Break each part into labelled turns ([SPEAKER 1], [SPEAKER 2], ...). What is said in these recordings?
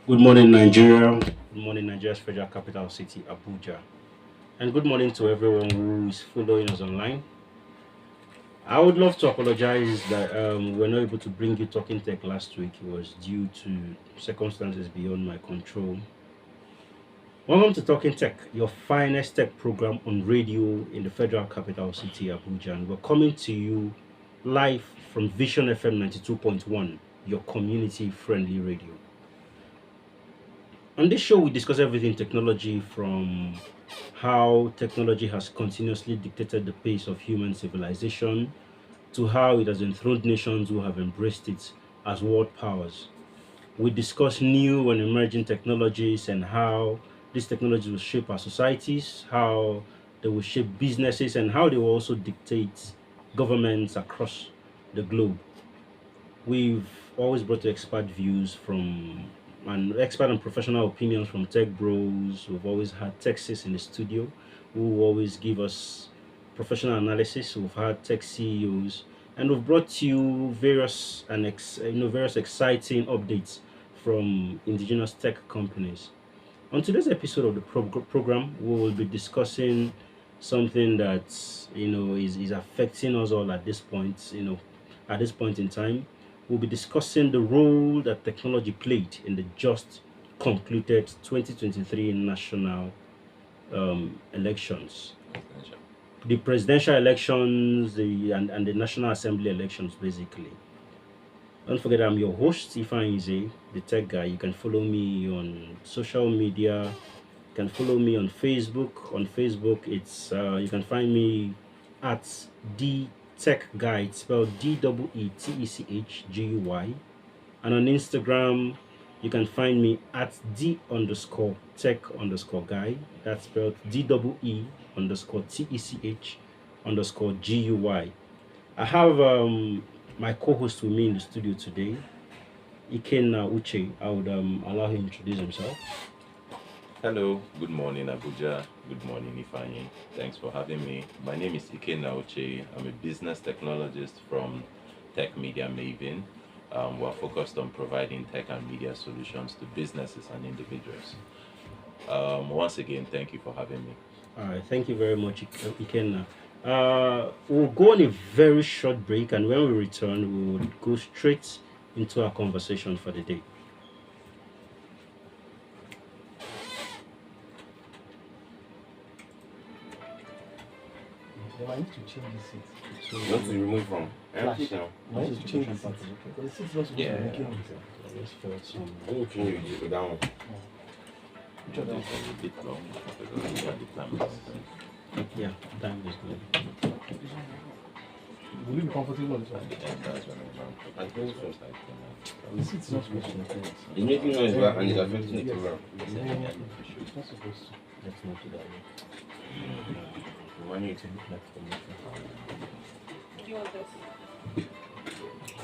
[SPEAKER 1] Good morning, Nigeria. Good morning, Nigeria's federal capital city, Abuja. And good morning to everyone who is following us online. I would love to apologize that we were not able to bring you Talking Tech last week. It was due to circumstances beyond my control. Welcome to Talking Tech, your finest tech program on radio in the federal capital city, Abuja. And we're coming to you live from Vision FM 92.1, your community friendly radio. On this show, we discuss everything technology from how technology has continuously dictated the pace of human civilization to how it has enthroned nations who have embraced it as world powers. We discuss new and emerging technologies and how these technologies will shape our societies, how they will shape businesses, and how they will also dictate governments across the globe. We've always brought to expert views from and expert and professional opinions from tech bros. We've always had Texas in the studio who always give us professional analysis. We've had tech CEOs, and we've brought you various exciting updates from indigenous tech companies. On today's episode of the program, we will be discussing something that is affecting us all at this point. At this point in time, we'll be discussing the role that technology played in the just concluded 2023 national elections, the presidential elections, and the National Assembly elections, basically. Don't forget, I'm your host, Ifan Ize, the tech guy. You can follow me on social media. You can follow me on Facebook. On Facebook, it's you can find me at the Tech Guy. It's spelled DEETECHGUY. And on Instagram, you can find me at D_Tech_Guy. That's spelled DEE_TECH_GUY. I have my co-host with me in the studio today, Ikenna Uche. I would allow him to introduce himself.
[SPEAKER 2] Hello, good morning Abuja, good morning Ifeanyi. Thanks for having me. My name is Ikenna Uche. I'm a business technologist from Tech Media Maven. We're focused on providing tech and media solutions to businesses and individuals. Once again, thank you for having me.
[SPEAKER 1] All right, thank you very much, Ikenna. We'll go on a very short break, and when we return, we will go straight into our conversation for the day.
[SPEAKER 3] I need to change the seat.
[SPEAKER 2] So you want to remove from
[SPEAKER 3] Flash.
[SPEAKER 2] now?
[SPEAKER 3] I need to change the seat. Because the seat is not supposed to be making noise.
[SPEAKER 2] Let me change it to that one.
[SPEAKER 3] Which of them?
[SPEAKER 2] A bit long because we have the time.
[SPEAKER 1] Yeah, time is good.
[SPEAKER 3] Will you be comfortable on this one?
[SPEAKER 2] I think so.
[SPEAKER 3] The seat is not supposed to make noise.
[SPEAKER 2] It's making noise and it's affecting the program.
[SPEAKER 3] It's not supposed to.
[SPEAKER 1] Let's not do that.
[SPEAKER 2] When you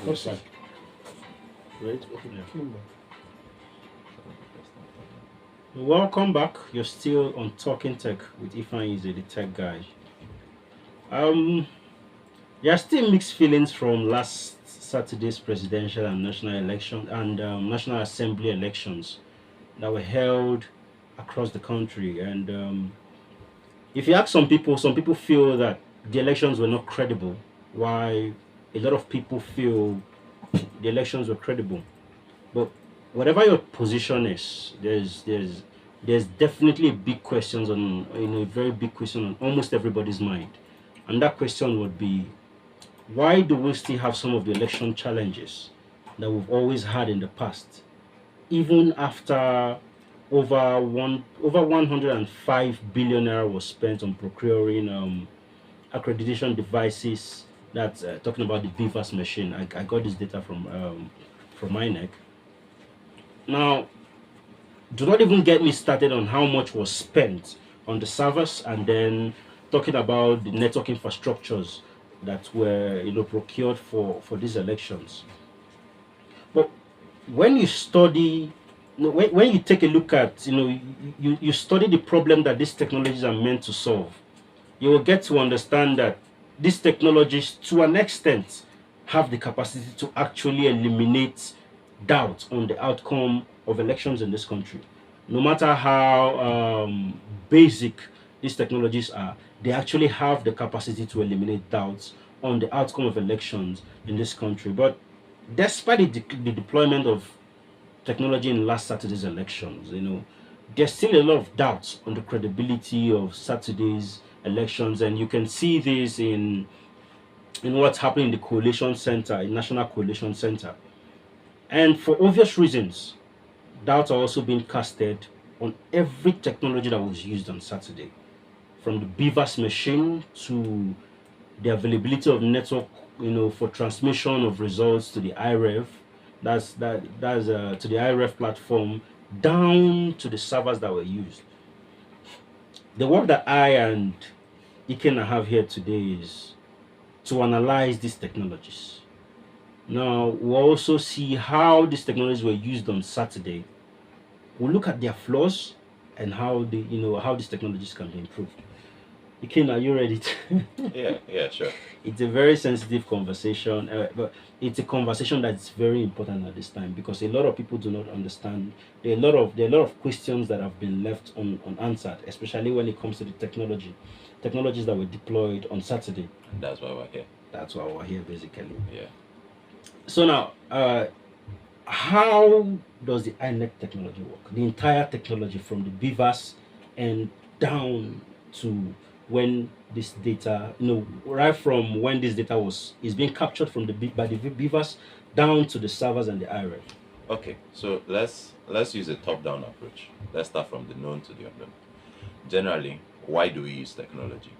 [SPEAKER 3] What's that?
[SPEAKER 1] Right?
[SPEAKER 3] Okay.
[SPEAKER 1] Welcome back. You're still on Talking Tech with Ifan Ize, the tech guy. There are still mixed feelings from last Saturday's presidential and national election and National Assembly elections that were held across the country. And if you ask some people feel that the elections were not credible, while a lot of people feel the elections were credible. But whatever your position is, there's definitely a big questions on a very big question on almost everybody's mind, and that question would be, why do we still have some of the election challenges that we've always had in the past, even after over 105 billion naira was spent on procuring accreditation devices. That's talking about the BVAS machine. I got this data from INEC. Now, do not even get me started on how much was spent on the servers, and then talking about the network infrastructures that were procured for these elections. But when you study, when you take a look at, you study the problem that these technologies are meant to solve, you will get to understand that these technologies, to an extent, have the capacity to actually eliminate doubt on the outcome of elections in this country. No matter how basic these technologies are, they actually have the capacity to eliminate doubts on the outcome of elections in this country. But despite the deployment of technology in last Saturday's elections, there's still a lot of doubts on the credibility of Saturday's elections, and you can see this in what's happening in the coalition center, in National Coalition Center. And for obvious reasons, doubts are also being casted on every technology that was used on Saturday, from the Beavers machine to the availability of network, for transmission of results to the IREF, to the IREF platform, down to the servers that were used. The work that I and Ikenna have here today is to analyze these technologies. Now, we'll also see how these technologies were used on Saturday. We'll look at their flaws and how how these technologies can be improved. Ikenna, are you ready?
[SPEAKER 2] Yeah, sure.
[SPEAKER 1] It's a very sensitive conversation, but it's a conversation that's very important at this time because a lot of people do not understand. There are a lot of questions that have been left unanswered, especially when it comes to the technologies that were deployed on Saturday.
[SPEAKER 2] And that's why we're here.
[SPEAKER 1] That's why we're here, basically.
[SPEAKER 2] Yeah.
[SPEAKER 1] So now, how does the INEC technology work? The entire technology from the Beavers and down to when this data, right from when this data is being captured from by the Beavers down to the servers and the IREF.
[SPEAKER 2] Okay, so let's use a top-down approach. Let's start from the known to the unknown. Generally, why do we use technology?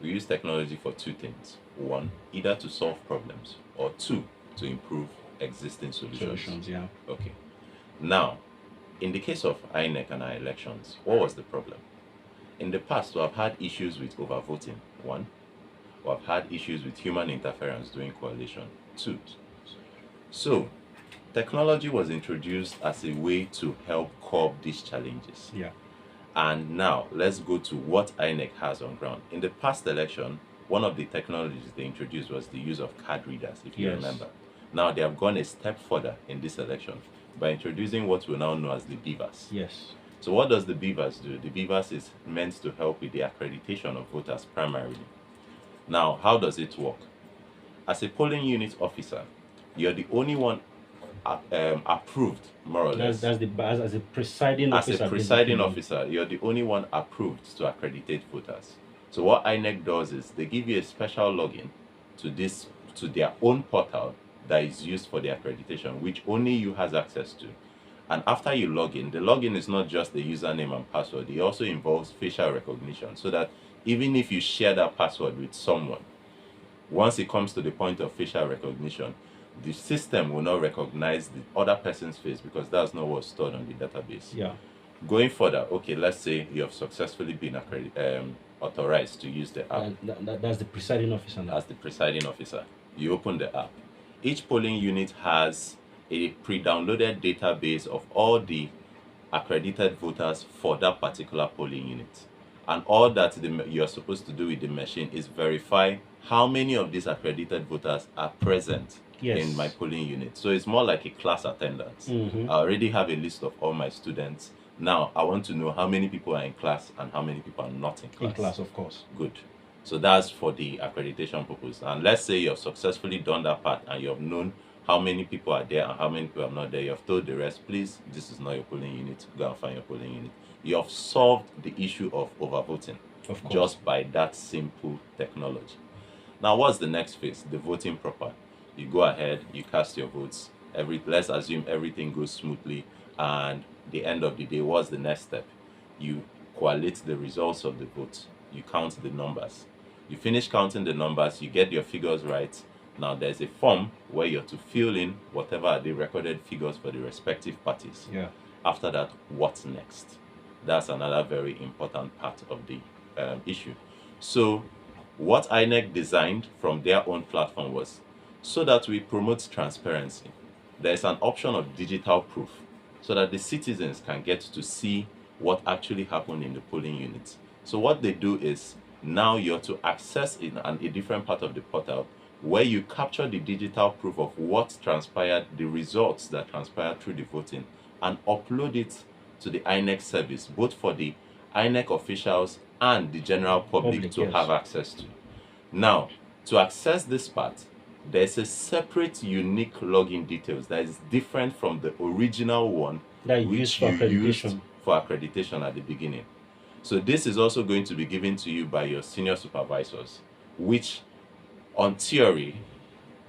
[SPEAKER 2] We use technology for two things. One, either to solve problems, or two, to improve existing solutions.
[SPEAKER 1] Yeah.
[SPEAKER 2] Okay. Now, in the case of INEC and our elections, what was the problem? In the past, we have had issues with overvoting. One, we have had issues with human interference during coalition. Two. So, technology was introduced as a way to help curb these challenges.
[SPEAKER 1] Yeah.
[SPEAKER 2] And now, let's go to what INEC has on ground. In the past election, one of the technologies they introduced was the use of card readers, if you remember. Now, they have gone a step further in this election by introducing what we now know as the Beavers.
[SPEAKER 1] Yes.
[SPEAKER 2] So what does the Beavers do? The Beavers is meant to help with the accreditation of voters primarily. Now, how does it work? As a polling unit officer, you're the only one approved, more or less.
[SPEAKER 1] As a presiding officer.
[SPEAKER 2] As a presiding officer, you're the only one approved to accreditate voters. So what INEC does is they give you a special login to their own portal that is used for the accreditation, which only you has access to. And after you log in, the login is not just the username and password. It also involves facial recognition, so that even if you share that password with someone, once it comes to the point of facial recognition, the system will not recognize the other person's face because that's not what's stored on the database.
[SPEAKER 1] Yeah.
[SPEAKER 2] Going further, okay, let's say you have successfully been authorized to use the app.
[SPEAKER 1] That's the presiding officer now.
[SPEAKER 2] As the presiding officer, you open the app. Each polling unit has a pre-downloaded database of all the accredited voters for that particular polling unit. And all that you're supposed to do with the machine is verify how many of these accredited voters are present in my polling unit. So it's more like a class attendance. I already have a list of all my students. Now I want to know how many people are in class and how many people are not in class.
[SPEAKER 1] In class, of course.
[SPEAKER 2] Good. So that's for the accreditation purpose. And let's say you've successfully done that part and you have known how many people are there and how many people are not there. You have told the rest, please, this is not your polling unit. Go and find your polling unit. You have solved the issue of overvoting just by that simple technology. Now, what's the next phase? The voting proper. You go ahead, you cast your votes. Let's assume everything goes smoothly, and the end of the day, what's the next step? You collate the results of the votes. You count the numbers. You finish counting the numbers, you get your figures right. Now there's a form where you're to fill in whatever are the recorded figures for the respective parties.
[SPEAKER 1] Yeah.
[SPEAKER 2] After that, what's next? That's another very important part of the issue. So what INEC designed from their own platform was so that we promote transparency. There's an option of digital proof so that the citizens can get to see what actually happened in the polling units. So what they do is now you're to access in a different part of the portal where you capture the digital proof of what transpired, the results that transpired through the voting and upload it to the INEC service, both for the INEC officials and the general public to
[SPEAKER 1] Yes.
[SPEAKER 2] have access to. Now, to access this part, there's a separate unique login details that is different from the original one
[SPEAKER 1] That you
[SPEAKER 2] which
[SPEAKER 1] use for
[SPEAKER 2] you used
[SPEAKER 1] accreditation.
[SPEAKER 2] for accreditation at the beginning. So this is also going to be given to you by your senior supervisors, which on theory,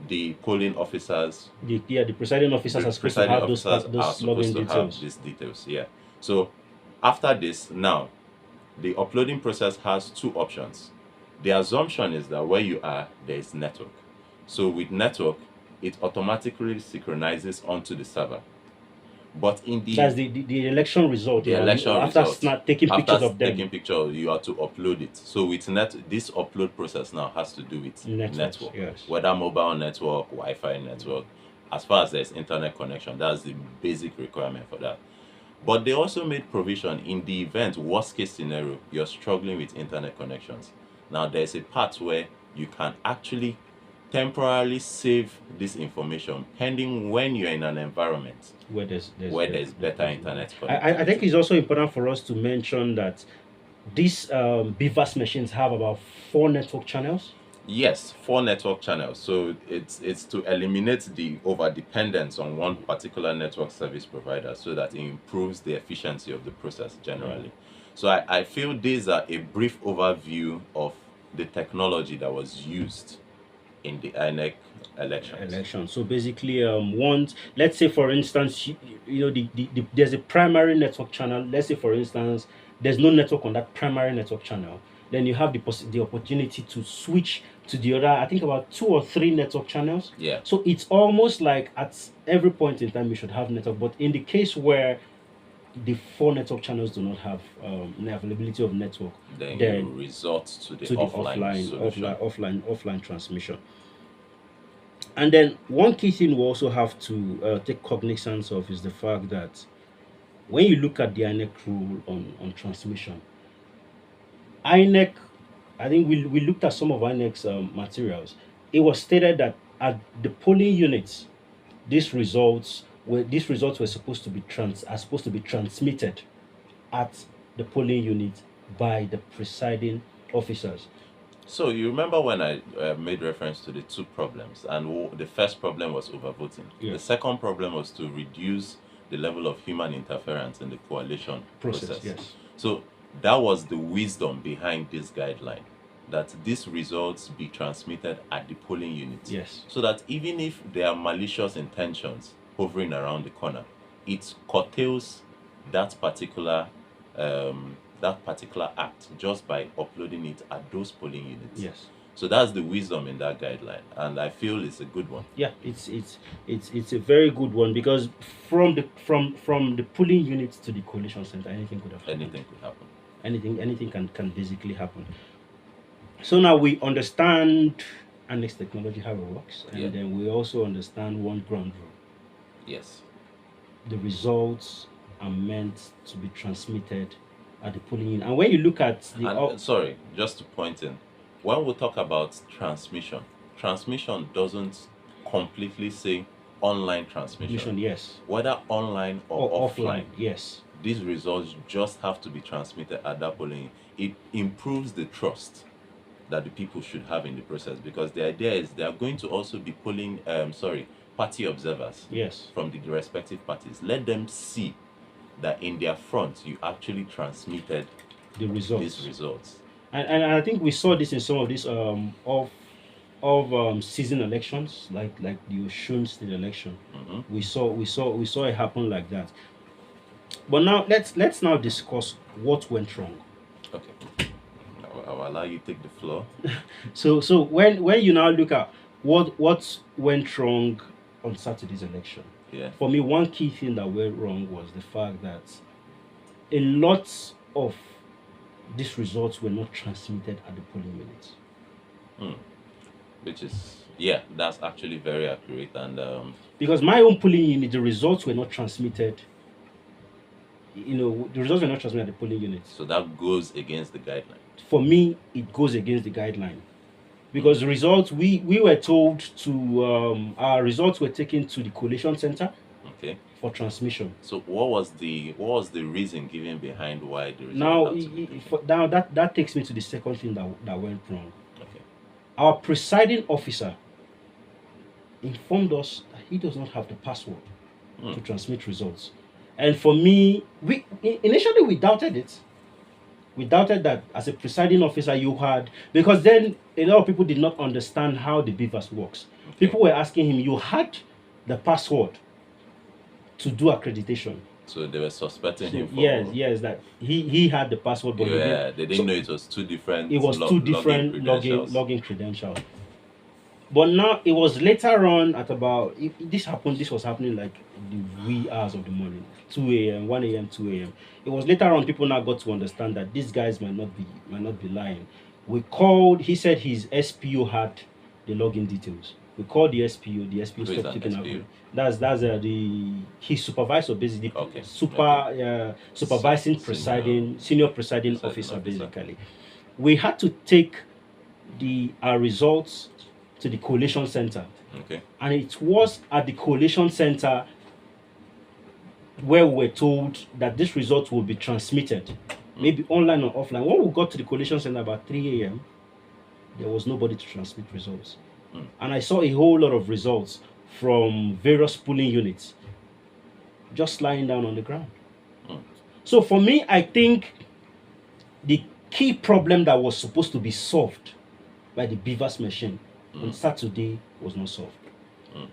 [SPEAKER 2] the polling officers,
[SPEAKER 1] The presiding officers
[SPEAKER 2] the
[SPEAKER 1] are supposed to
[SPEAKER 2] presiding
[SPEAKER 1] have those
[SPEAKER 2] officers are
[SPEAKER 1] login
[SPEAKER 2] supposed to
[SPEAKER 1] details.
[SPEAKER 2] have these details. Yeah. So after this, now the uploading process has two options. The assumption is that where you are, there is network. So with network, it automatically synchronizes onto the server. But in
[SPEAKER 1] That's the election result.
[SPEAKER 2] the
[SPEAKER 1] you know,
[SPEAKER 2] election
[SPEAKER 1] after
[SPEAKER 2] result,
[SPEAKER 1] taking
[SPEAKER 2] after
[SPEAKER 1] pictures of them.
[SPEAKER 2] taking picture, you have to upload it. So with this upload process now has to do with network,
[SPEAKER 1] Yes.
[SPEAKER 2] whether mobile network, Wi-Fi network. As far as there's internet connection, that's the basic requirement for that. But they also made provision in the event, worst case scenario, you're struggling with internet connections. Now there's a part where you can actually temporarily save this information pending when you're in an environment
[SPEAKER 1] Where there's
[SPEAKER 2] better internet
[SPEAKER 1] I
[SPEAKER 2] connectivity.
[SPEAKER 1] think it's also important for us to mention that these BVAS machines have about 4 network channels.
[SPEAKER 2] Yes, 4 network channels. So it's to eliminate the over dependence on one particular network service provider so that it improves the efficiency of the process generally. So I feel these are a brief overview of the technology that was used in the INEC elections.
[SPEAKER 1] So basically, let's say for instance, you know, there's a primary network channel. Let's say for instance, there's no network on that primary network channel. Then you have the opportunity to switch to the other, I think about 2 or 3 network channels.
[SPEAKER 2] Yeah.
[SPEAKER 1] So it's almost like at every point in time you should have network. But in the case where the 4 network channels do not have the availability of network,
[SPEAKER 2] Then
[SPEAKER 1] then
[SPEAKER 2] you resort to the
[SPEAKER 1] to the
[SPEAKER 2] offline solution.
[SPEAKER 1] offline transmission. And then one key thing we also have to take cognizance of is the fact that when you look at the INEC rule on transmission, INEC, I think we looked at some of INEC's materials. It was stated that at the polling units, these results were supposed to be transmitted at the polling unit by the presiding officers.
[SPEAKER 2] So you remember when I made reference to the 2 problems, and the first problem was overvoting.
[SPEAKER 1] Yeah.
[SPEAKER 2] The second problem was to reduce the level of human interference in the coalition process.
[SPEAKER 1] Yes.
[SPEAKER 2] So that was the wisdom behind this guideline, that these results be transmitted at the polling unit.
[SPEAKER 1] Yes.
[SPEAKER 2] So that even if there are malicious intentions hovering around the corner, it curtails that particular act just by uploading it at those polling units.
[SPEAKER 1] Yes.
[SPEAKER 2] So that's the wisdom in that guideline, and I feel it's a good one.
[SPEAKER 1] Yeah, it's a very good one, because from the polling units to the coalition center, anything could have happened.
[SPEAKER 2] Anything could happen.
[SPEAKER 1] Anything can basically happen. So now we understand Annex technology, how it works, and
[SPEAKER 2] Yeah.
[SPEAKER 1] then we also understand one ground rule.
[SPEAKER 2] Yes.
[SPEAKER 1] The results are meant to be transmitted at the polling unit. And when you look at the
[SPEAKER 2] And sorry, just to point in, when we talk about transmission doesn't completely say online transmission.
[SPEAKER 1] yes,
[SPEAKER 2] Whether online or offline,
[SPEAKER 1] yes,
[SPEAKER 2] these results just have to be transmitted at that polling. It improves the trust that the people should have in the process, because the idea is they are going to also be polling party observers
[SPEAKER 1] yes,
[SPEAKER 2] from the respective parties. Let them see that in their front you actually transmitted
[SPEAKER 1] the results.
[SPEAKER 2] these results.
[SPEAKER 1] And I think we saw this in some of these of season elections, like the Osun State election.
[SPEAKER 2] Mhm.
[SPEAKER 1] We saw it happen like that. But now let's now discuss what went wrong.
[SPEAKER 2] Okay. I'll allow you to take the floor.
[SPEAKER 1] So when you now look at what went wrong on Saturday's election,
[SPEAKER 2] Yeah.
[SPEAKER 1] for me, one key thing that went wrong was the fact that a lot of these results were not transmitted at the polling units.
[SPEAKER 2] Which is, yeah, that's actually very accurate. And
[SPEAKER 1] Because my own polling unit, the results were not transmitted. The results were not transmitted at the polling units.
[SPEAKER 2] so that goes against the guideline.
[SPEAKER 1] For me, it goes against the guideline. Because the results, we were told to, our results were taken to the collation center.
[SPEAKER 2] Okay.
[SPEAKER 1] for transmission.
[SPEAKER 2] So what was the reason given behind why the result
[SPEAKER 1] Now,
[SPEAKER 2] had to be different?
[SPEAKER 1] now that takes me to the second thing that went wrong.
[SPEAKER 2] Okay.
[SPEAKER 1] Our presiding officer informed us that he does not have the password to transmit results. And for me, initially we doubted it. We doubted that as a presiding officer you had, because then a lot of people did not understand how the BVAS works.
[SPEAKER 2] Okay.
[SPEAKER 1] People were asking him, you had the password to do accreditation.
[SPEAKER 2] So they were suspecting him for
[SPEAKER 1] Yes, that he had the password, but
[SPEAKER 2] they didn't
[SPEAKER 1] so
[SPEAKER 2] know it was two different
[SPEAKER 1] it was two different
[SPEAKER 2] credentials.
[SPEAKER 1] login credentials. But now it was later on at about this was happening like the wee hours of the morning, 2 a.m., 1 a.m., 2 a.m. It was later on people now got to understand that these guys might not be lying. We called, he said his SPO had the login details. We called the SPO, the SPO
[SPEAKER 2] Who is
[SPEAKER 1] stopped
[SPEAKER 2] an
[SPEAKER 1] taking
[SPEAKER 2] SPO?
[SPEAKER 1] out. That's the his supervisor, basically
[SPEAKER 2] Okay.
[SPEAKER 1] supervising
[SPEAKER 2] Senior
[SPEAKER 1] senior presiding
[SPEAKER 2] presiding
[SPEAKER 1] officer,
[SPEAKER 2] officer.
[SPEAKER 1] basically. We had to take our results to the collation center,
[SPEAKER 2] Okay.
[SPEAKER 1] and it was at the collation center where we were told that this result will be transmitted, maybe online or offline. When we got to the collation center about 3 a.m., there was nobody to transmit results. And I saw a whole lot of results from various polling units just lying down on the ground. So for me, I think the key problem that was supposed to be solved by the BVAS machine on Saturday was not solved.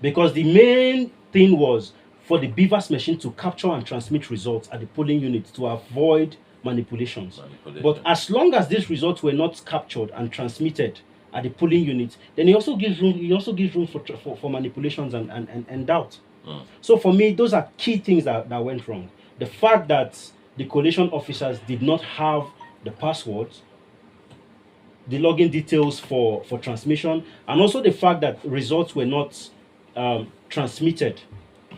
[SPEAKER 1] Because the main thing was for the BVAS machine to capture and transmit results at the polling unit to avoid manipulations. But as long as these results were not captured and transmitted at the polling unit, then it also gives room for manipulations and doubt. So for me, those are key things that went wrong. The fact that the collation officers did not have the passwords, the login details for transmission, and also the fact that results were not transmitted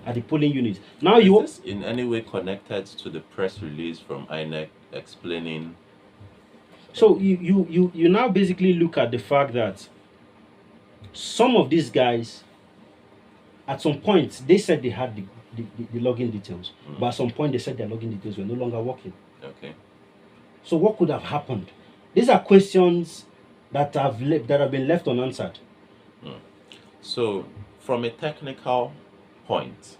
[SPEAKER 1] at the polling unit. Now
[SPEAKER 2] Is this in any way connected to the press release from INEC explaining?
[SPEAKER 1] So you now basically look at the fact that some of these guys, at some point, they said they had the login details, but at some point they said their login details were no longer working.
[SPEAKER 2] Okay.
[SPEAKER 1] So what could have happened? These are questions that have been left unanswered.
[SPEAKER 2] So, from a technical point,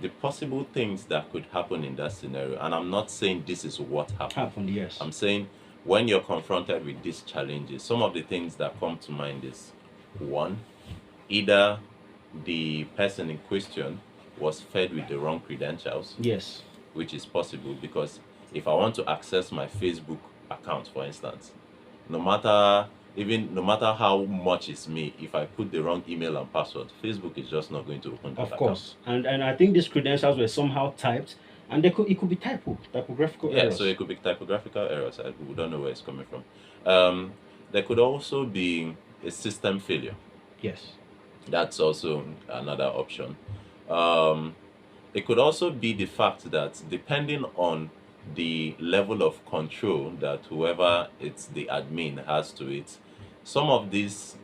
[SPEAKER 2] the possible things that could happen in that scenario, and I'm not saying this is what happened.
[SPEAKER 1] Yes.
[SPEAKER 2] I'm saying when you're confronted with these challenges, some of the things that come to mind is one, either the person in question was fed with the wrong credentials,
[SPEAKER 1] Yes.
[SPEAKER 2] which is possible because if I want to access my Facebook account, for instance, no matter how much it's me, if I put the wrong email and password, Facebook is just not going to open that
[SPEAKER 1] Of course. And I think these credentials were somehow typed, and it could be typographical
[SPEAKER 2] Yeah,
[SPEAKER 1] errors.
[SPEAKER 2] so it could be typographical errors. We don't know where it's coming from. There could also be a system failure.
[SPEAKER 1] Yes.
[SPEAKER 2] That's also another option. It could also be the fact that depending on the level of control that whoever it's the admin has to it, some of these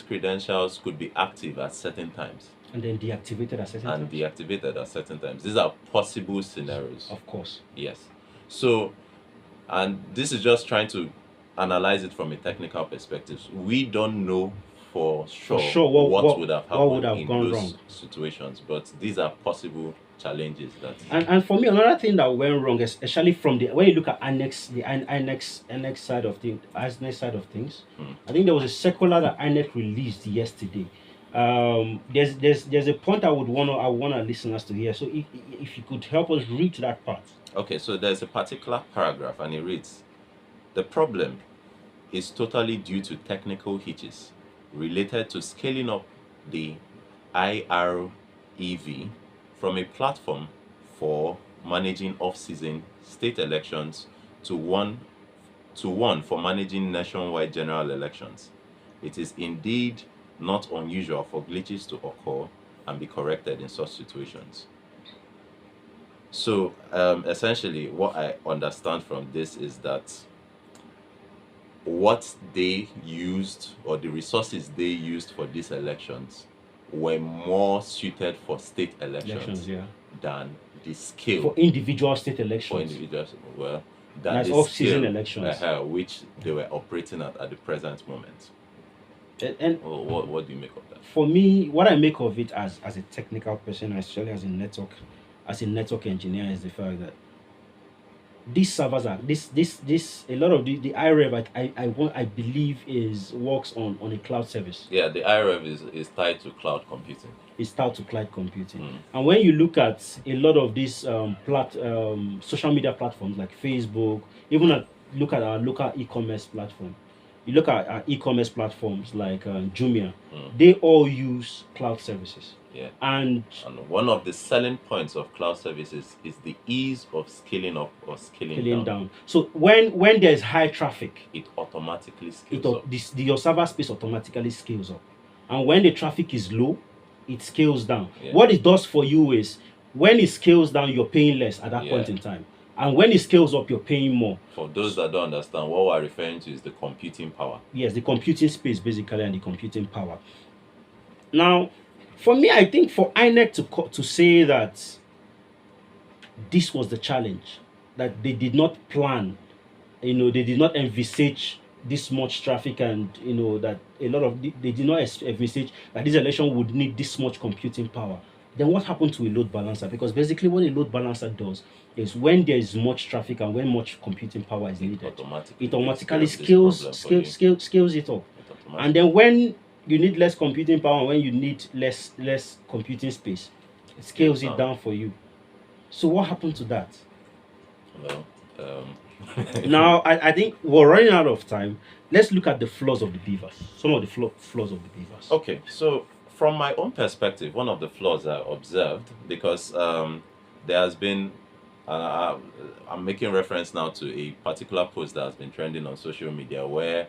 [SPEAKER 2] credentials could be active at certain times
[SPEAKER 1] And then deactivated at certain
[SPEAKER 2] and
[SPEAKER 1] times.
[SPEAKER 2] deactivated at certain times. These are possible scenarios.
[SPEAKER 1] Of course.
[SPEAKER 2] Yes. So, and this is just trying to analyze it from a technical perspective. We don't know for sure, what would have happened in
[SPEAKER 1] gone
[SPEAKER 2] those
[SPEAKER 1] wrong.
[SPEAKER 2] situations, but these are possible challenges that.
[SPEAKER 1] And for me, another thing that went wrong, especially from when you look at INEC side of things, I think there was a circular that INEC released yesterday. There's a point I want our listeners to hear. So if you could help us read that part.
[SPEAKER 2] Okay, so there's a particular paragraph, and it reads: "The problem is totally due to technical hitches related to scaling up the IREV from a platform for managing off-season state elections to one for managing nationwide general elections. It is indeed not unusual for glitches to occur and be corrected in such situations." So essentially what I understand from this is that what they used, or the resources they used for these elections, were more suited for state
[SPEAKER 1] Elections,
[SPEAKER 2] elections
[SPEAKER 1] yeah.
[SPEAKER 2] than the scale
[SPEAKER 1] For individual state
[SPEAKER 2] for
[SPEAKER 1] elections.
[SPEAKER 2] individuals. Well, than
[SPEAKER 1] That's
[SPEAKER 2] the
[SPEAKER 1] off-season
[SPEAKER 2] scale
[SPEAKER 1] elections.
[SPEAKER 2] which they were operating at the present moment.
[SPEAKER 1] And
[SPEAKER 2] Well, what do you make of that?
[SPEAKER 1] for me, what I make of it as a technical person, especially as a network engineer, is the fact that these servers are this a lot of the iRev I believe is works on a cloud service.
[SPEAKER 2] Yeah, the IRF is tied to cloud computing.
[SPEAKER 1] It's tied to cloud computing.
[SPEAKER 2] Mm.
[SPEAKER 1] And when you look at a lot of these social media platforms like Facebook, even look at our local e-commerce platform, you look at our e-commerce platforms like Jumia,
[SPEAKER 2] Mm.
[SPEAKER 1] they all use cloud services.
[SPEAKER 2] Yeah.
[SPEAKER 1] And
[SPEAKER 2] And one of the selling points of cloud services is the ease of scaling up or scaling
[SPEAKER 1] scaling
[SPEAKER 2] down.
[SPEAKER 1] down. So when there's high traffic,
[SPEAKER 2] It automatically
[SPEAKER 1] it
[SPEAKER 2] scales
[SPEAKER 1] au-
[SPEAKER 2] up.
[SPEAKER 1] your server space automatically scales up, and when the traffic is low, it scales down.
[SPEAKER 2] Yeah.
[SPEAKER 1] What it does for you is when it scales down, you're paying less at that
[SPEAKER 2] Yeah.
[SPEAKER 1] point in time, and when it scales up, you're paying more.
[SPEAKER 2] For those that don't understand, what we're referring to is the computing power.
[SPEAKER 1] Yes, the computing space basically and the computing power. Now, for me, I think for INEC to say that this was the challenge, that they did not plan, they did not envisage this much traffic, and that a lot of they did not envisage that this election would need this much computing power. Then what happened to a load balancer? Because basically what a load balancer does is when there is much traffic and when much computing power is needed, it automatically scales it up. And then when you need less computing power, when you need less computing space, it scales it down for you. So what happened to that?
[SPEAKER 2] Well,
[SPEAKER 1] Now I think we're running out of time. Let's look at the flaws of the beavers. Some of the flaws of the beavers.
[SPEAKER 2] Okay, so from my own perspective, one of the flaws I observed, because there has been, I'm making reference now to a particular post that has been trending on social media where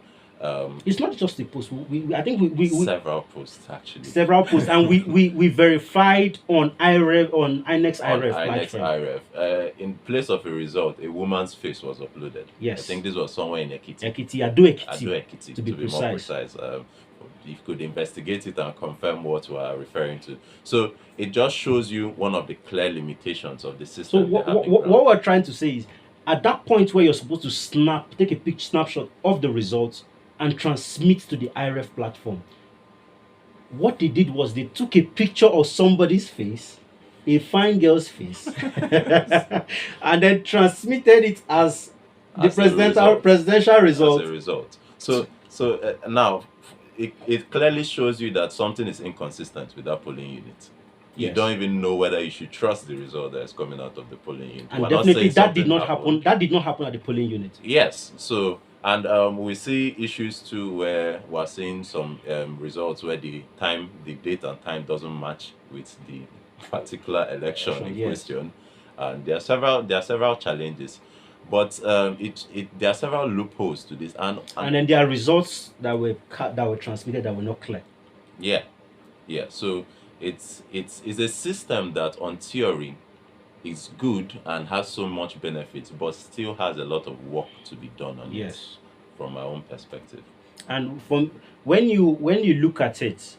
[SPEAKER 1] It's not just a post. I think we
[SPEAKER 2] several posts actually.
[SPEAKER 1] several posts, and we verified on IREV on INEX
[SPEAKER 2] On
[SPEAKER 1] IREV
[SPEAKER 2] INEX
[SPEAKER 1] platform.
[SPEAKER 2] IRF, in place of a result, a woman's face was uploaded.
[SPEAKER 1] Yes.
[SPEAKER 2] I think this was somewhere in Ekiti.
[SPEAKER 1] Ekiti, Ado Ekiti.
[SPEAKER 2] Ado Ekiti,
[SPEAKER 1] to be
[SPEAKER 2] more
[SPEAKER 1] precise.
[SPEAKER 2] precise. You could investigate it and confirm what we are referring to. So it just shows you one of the clear limitations of the
[SPEAKER 1] So
[SPEAKER 2] system.
[SPEAKER 1] what we're trying to say is, at that point where you're supposed to take a snapshot of the results and transmit to the IREF platform, what they did was they took a picture of somebody's face, a fine girl's face, and then transmitted it as the
[SPEAKER 2] As a result.
[SPEAKER 1] presidential result.
[SPEAKER 2] as a result. So now it clearly shows you that something is inconsistent with that polling unit. You
[SPEAKER 1] Yes.
[SPEAKER 2] don't even know whether you should trust the result that is coming out of the polling unit.
[SPEAKER 1] And
[SPEAKER 2] We're not
[SPEAKER 1] definitely
[SPEAKER 2] saying
[SPEAKER 1] that did
[SPEAKER 2] something
[SPEAKER 1] not
[SPEAKER 2] happened.
[SPEAKER 1] happen. That did not happen at the polling unit.
[SPEAKER 2] Yes. So and we see issues too where we're seeing some results where the date and time doesn't match with the particular election in
[SPEAKER 1] Yes.
[SPEAKER 2] question, and there are several challenges, but there are several loopholes to this, and
[SPEAKER 1] And then there are results that were transmitted that were not clear.
[SPEAKER 2] yeah, so it's a system that on theory is good and has so much benefits, but still has a lot of work to be done on it
[SPEAKER 1] Yes.
[SPEAKER 2] from my own perspective.
[SPEAKER 1] And from when you look at it,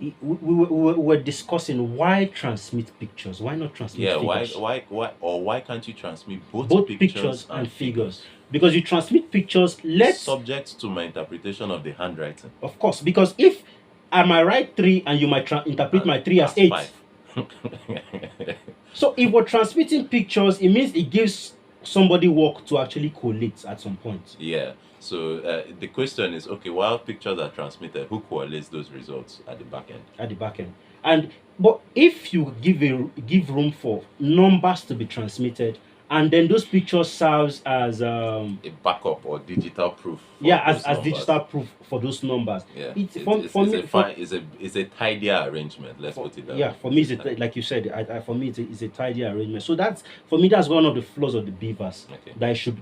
[SPEAKER 1] we were discussing why transmit pictures, why not transmit
[SPEAKER 2] Yeah,
[SPEAKER 1] figures?
[SPEAKER 2] why can't you transmit both
[SPEAKER 1] Pictures and figures? Because you transmit pictures, let's
[SPEAKER 2] subject to my interpretation of the handwriting.
[SPEAKER 1] of course, because if I might write 3 and you might interpret my 3 as
[SPEAKER 2] That's
[SPEAKER 1] 8.
[SPEAKER 2] 5.
[SPEAKER 1] So if we're transmitting pictures, it means it gives somebody work to actually collate at some point.
[SPEAKER 2] Yeah. So the question is, okay, while pictures are transmitted, who collates those results at the back end?
[SPEAKER 1] At the back end. But if you give room for numbers to be transmitted, and then those pictures serves as
[SPEAKER 2] A backup or digital proof. for
[SPEAKER 1] as
[SPEAKER 2] those numbers.
[SPEAKER 1] digital proof for those numbers.
[SPEAKER 2] Yeah.
[SPEAKER 1] It's
[SPEAKER 2] It's a tidier arrangement. Let's put it that way.
[SPEAKER 1] for me, like you said, for me, it's a tidy arrangement. So that's one of the flaws of the beavers
[SPEAKER 2] Okay.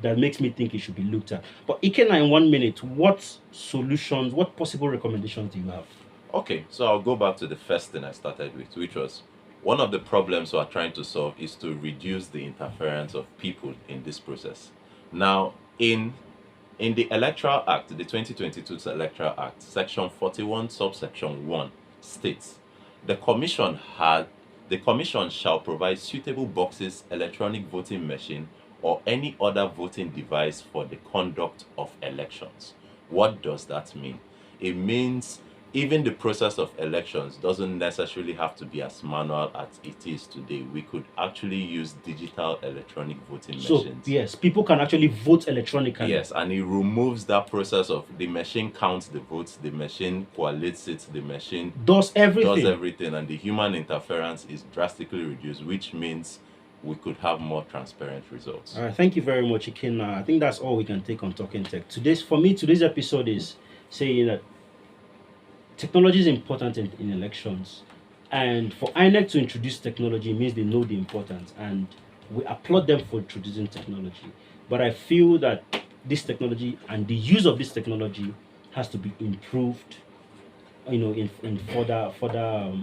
[SPEAKER 1] that makes me think it should be looked at. But Ikenna, in 1 minute, what solutions, what possible recommendations do you have?
[SPEAKER 2] Okay, so I'll go back to the first thing I started with, which was one of the problems we're trying to solve is to reduce the interference of people in this process. Now, in the Electoral Act, the 2022 Electoral Act, Section 41, subsection 1 states The commission shall provide suitable boxes, electronic voting machine, or any other voting device for the conduct of elections. What does that mean? It means even the process of elections doesn't necessarily have to be as manual as it is today. We could actually use digital electronic voting
[SPEAKER 1] So
[SPEAKER 2] machines.
[SPEAKER 1] yes, people can actually vote electronically.
[SPEAKER 2] Yes, and it removes that process of the machine counts the votes, the machine collates it, the machine
[SPEAKER 1] Does everything.
[SPEAKER 2] and the human interference is drastically reduced, which means we could have more transparent results.
[SPEAKER 1] All right, thank you very much, Ikenna. I think that's all we can take on Talking Tech. Today's episode is saying that technology is important in elections, and for INEC to introduce technology means they know the importance, and we applaud them for introducing technology. But I feel that this technology and the use of this technology has to be improved, in further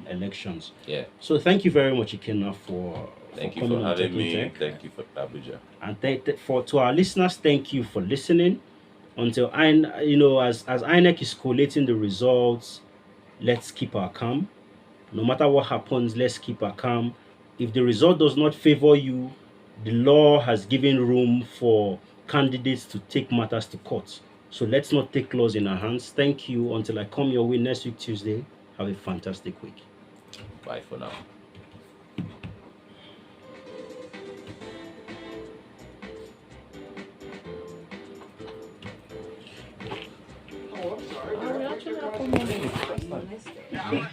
[SPEAKER 1] elections.
[SPEAKER 2] Yeah.
[SPEAKER 1] So thank you very much, Ikenna, for
[SPEAKER 2] Thank you
[SPEAKER 1] coming
[SPEAKER 2] for
[SPEAKER 1] on
[SPEAKER 2] having
[SPEAKER 1] Talking
[SPEAKER 2] me.
[SPEAKER 1] Tech.
[SPEAKER 2] Thank you for Abuja.
[SPEAKER 1] And to our listeners, thank you for listening. Until as INEC is collating the results, let's keep our calm. No matter what happens, let's keep our calm. If the result does not favor you, the law has given room for candidates to take matters to court. So let's not take laws in our hands. Thank you. Until I come your way next week, Tuesday, have a fantastic week.
[SPEAKER 2] Bye for now.
[SPEAKER 3] Oh, I'm sorry.
[SPEAKER 4] We actually have one more minute.